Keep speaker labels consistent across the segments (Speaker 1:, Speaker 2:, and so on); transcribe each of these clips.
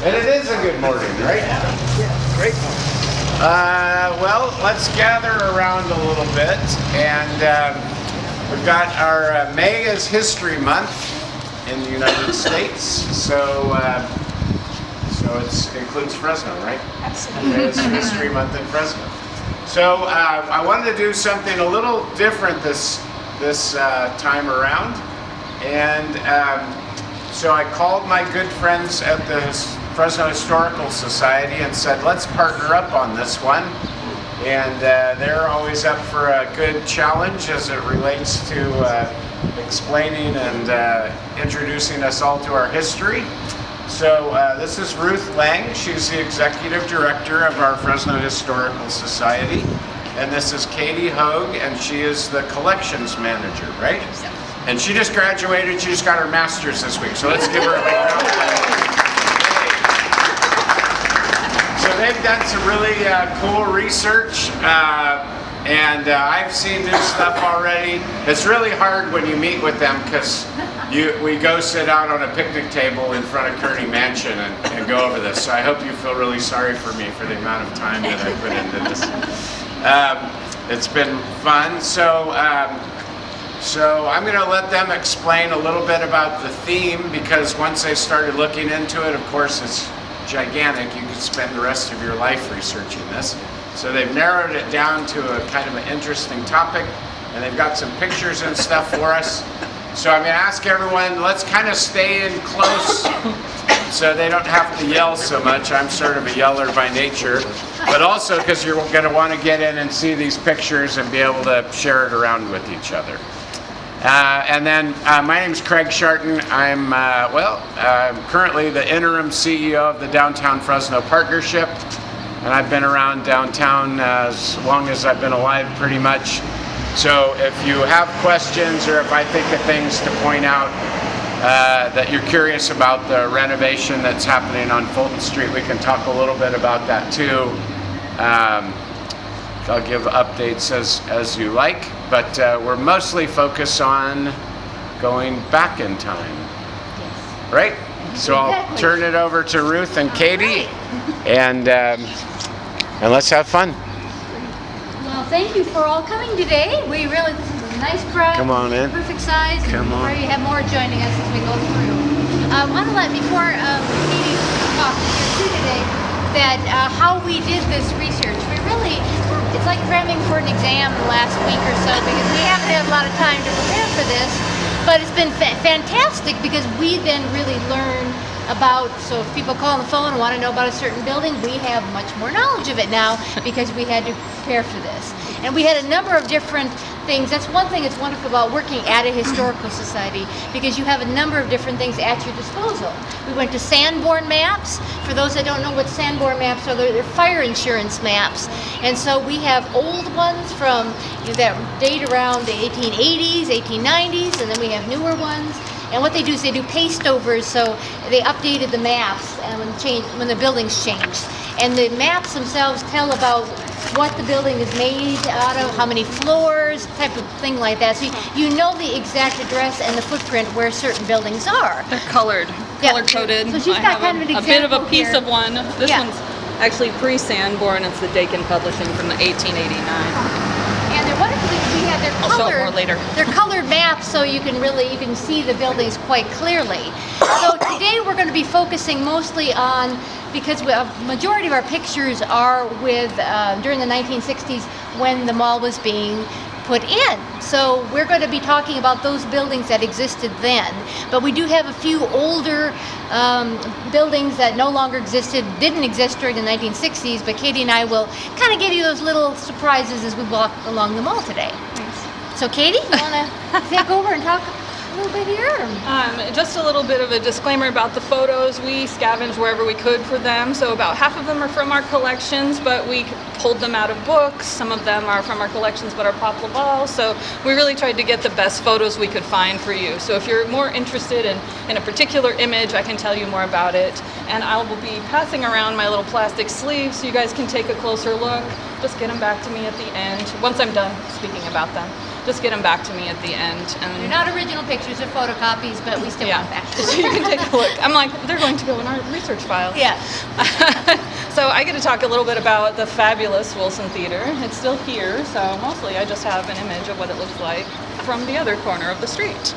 Speaker 1: And it is a good morning, right?
Speaker 2: Yeah, great morning.
Speaker 1: Well, let's gather around a little bit, and we've got our May is History Month in the United States, so it includes Fresno, right?
Speaker 3: Absolutely.
Speaker 1: May is History Month in Fresno. So I wanted to do something a little different this time around, and so I called my good friends at the Fresno Historical Society and said, let's partner up on this one. And they're always up for a good challenge as it relates to explaining and introducing us all to our history. So this is Ruth Lang. She's the Executive Director of our Fresno Historical Society. And this is Katy Hogue, and she is the Collections Manager, right? And she just graduated. She just got her master's this week. So let's give her a big round of applause. So they've done some really cool research, and I've seen new stuff already. It's really hard when you meet with them because we go sit out on a picnic table in front of Kearney Mansion and go over this. So I hope you feel really sorry for me for the amount of time that I put into this. It's been fun. So I'm going to let them explain a little bit about the theme, because once they started looking into it, of course, it's gigantic. You could spend the rest of your life researching this. So they've narrowed it down to a kind of an interesting topic, and they've got some pictures and stuff for us. So I'm going to ask everyone, let's kind of stay in close so they don't have to yell so much. I'm sort of a yeller by nature, but also because you're going to want to get in and see these pictures and be able to share it around with each other. And then my name is Craig Scharton. I'm currently the interim CEO of the Downtown Fresno Partnership, and I've been around downtown as long as I've been alive, pretty much. So if you have questions, or if I think of things to point out that you're curious about the renovation that's happening on Fulton Street, we can talk a little bit about that too. I'll give updates as you like, but we're mostly focused on going back in time,
Speaker 3: Yes.
Speaker 1: right? So I'll turn it over to Ruth and Katy, and let's have fun.
Speaker 3: Well, thank you for all coming today. This is a nice crowd.
Speaker 1: Come on in.
Speaker 3: Perfect size.
Speaker 1: Come on.
Speaker 3: Pray you have more joining us as we go through. I want to let, before Katy talks here too today, that how we did this research. It's like cramming for an exam the last week or so, because we haven't had a lot of time to prepare for this, but it's been fantastic because we then really learn about, so if people call on the phone and want to know about a certain building, we have much more knowledge of it now because we had to prepare for this. And we had a number of different things. That's one thing that's wonderful about working at a historical society, because you have a number of different things at your disposal. We went to Sanborn maps. For those that don't know what Sanborn maps are, they're fire insurance maps. And so we have old ones from that date around the 1880s, 1890s, and then we have newer ones. And what they do is they do paste overs, so they updated the maps when the buildings changed. And the maps themselves tell about what the building is made out of, how many floors, type of thing like that. So you know the exact address and the footprint where certain buildings are.
Speaker 4: They're colored, color-coded.
Speaker 3: So she's got kind of an example
Speaker 4: a bit of a piece
Speaker 3: here.
Speaker 4: of one. This one's actually pre-Sanborn. It's the Dakin Publishing from the 1889.
Speaker 3: And they're wonderful because they're
Speaker 4: I'll
Speaker 3: colored.
Speaker 4: show it more later.
Speaker 3: They're colored maps, so you can see the buildings quite clearly. So today we're going to be focusing mostly on, because a majority of our pictures are with during the 1960s when the mall was being put in. So we're going to be talking about those buildings that existed then. But we do have a few older buildings that no longer didn't exist during the 1960s, but Katy and I will kind of give you those little surprises as we walk along the mall today. Thanks. So Katy, you want to take over and talk a little bit here?
Speaker 4: Just a little bit of a disclaimer about the photos. We scavenged wherever we could for them. So about half of them are from our collections, but we pulled them out of books. Some of them are from our collections but are pop Laval. So we really tried to get the best photos we could find for you. So if you're more interested in a particular image, I can tell you more about it. And I will be passing around my little plastic sleeve so you guys can take a closer look. Just get them back to me at the end, once I'm done speaking about them. just get them back to me at the end.
Speaker 3: They're
Speaker 4: And
Speaker 3: not original pictures, they're photocopies, but we still want back.
Speaker 4: so you can take a look. I'm like, they're going to go in our research file.
Speaker 3: Yeah.
Speaker 4: So I get to talk a little bit about the fabulous Wilson Theater. It's still here, so mostly I just have an image of what it looks like from the other corner of the street.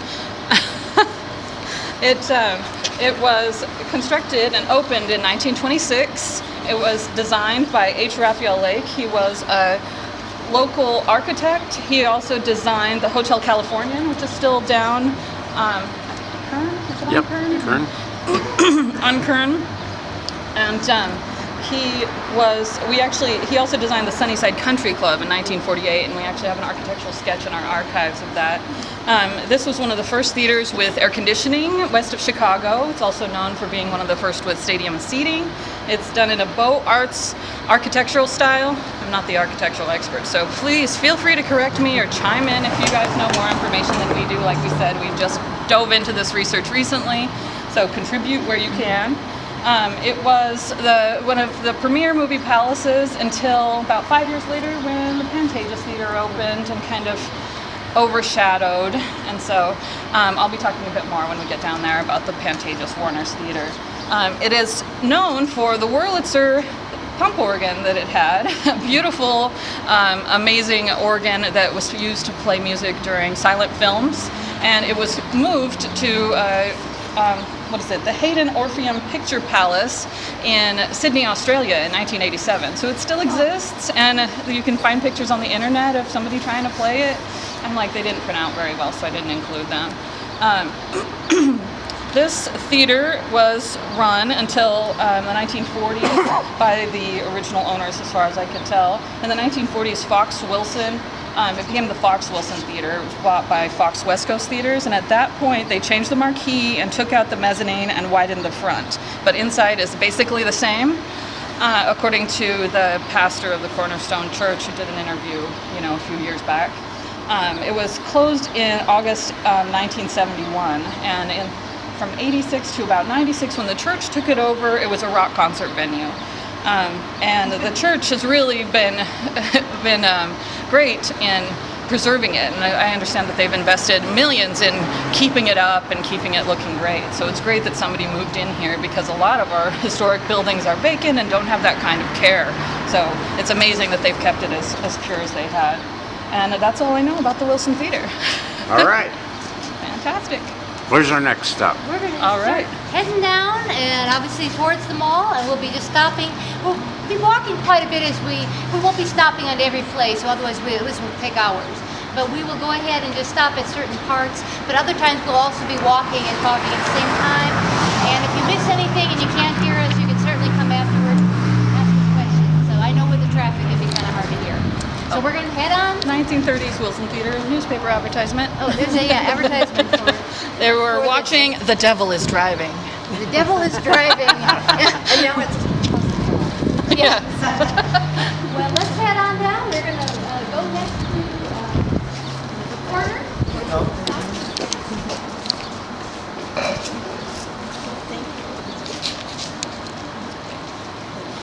Speaker 4: It was constructed and opened in 1926. It was designed by H. Raphael Lake. He was a local architect. He also designed the Hotel Californian, which is still down Kern? Is it on
Speaker 1: Yep,
Speaker 4: Kern?
Speaker 1: Kern.
Speaker 4: On Kern. And he also designed the Sunnyside Country Club in 1948, and we actually have an architectural sketch in our archives of that. This was one of the first theaters with air conditioning west of Chicago. It's also known for being one of the first with stadium seating. It's done in a Beaux Arts architectural style. I'm not the architectural expert, so please feel free to correct me or chime in if you guys know more information than we do. Like we said, we just dove into this research recently, so contribute where you can. It was one of the premier movie palaces until about 5 years later when the Pantages Theater opened and kind of overshadowed. And so I'll be talking a bit more when we get down there about the Pantages Warner's Theater. It is known for the Wurlitzer pump organ that it had, a beautiful, amazing organ that was used to play music during silent films. And it was moved to the Hayden Orpheum Picture Palace in Sydney, Australia in 1987. So it still exists, and you can find pictures on the internet of somebody trying to play it. I'm like, they didn't print out very well, so I didn't include them. This theater was run until the 1940s by the original owners, as far as I could tell. In the 1940s, Fox Wilson, it became the Fox Wilson Theater. It was bought by Fox West Coast Theaters, and at that point, they changed the marquee and took out the mezzanine and widened the front. But inside is basically the same, according to the pastor of the Cornerstone Church, who did an interview, a few years back. It was closed in August 1971, and from 86 to about 96, when the church took it over, it was a rock concert venue. And the church has really been great in preserving it, and I understand that they've invested millions in keeping it up and keeping it looking great. So it's great that somebody moved in here, because a lot of our historic buildings are vacant and don't have that kind of care. So it's amazing that they've kept it as pure as they had. And that's all I know about the Wilson Theater.
Speaker 1: All right.
Speaker 4: Fantastic.
Speaker 1: Where's our next stop?
Speaker 3: We're going to
Speaker 4: All right.
Speaker 3: heading down, and obviously towards the mall, and we'll be just stopping. We'll be walking quite a bit as we won't be stopping at every place, so otherwise this will take hours. But we will go ahead and just stop at certain parts, but other times we'll also be walking and talking at the same time. And if you miss anything and you can't hear us, you can certainly come afterward and ask us questions. So I know with the traffic it'd be kind of hard to hear. So we're going to head on.
Speaker 4: 1930s Wilson Theater newspaper advertisement.
Speaker 3: Oh, there's a advertisement for it.
Speaker 4: They were watching The Devil is Driving.
Speaker 3: The devil is driving. And now it's...
Speaker 4: Yeah.
Speaker 3: Well, let's head on down. We're going to go next to the corner.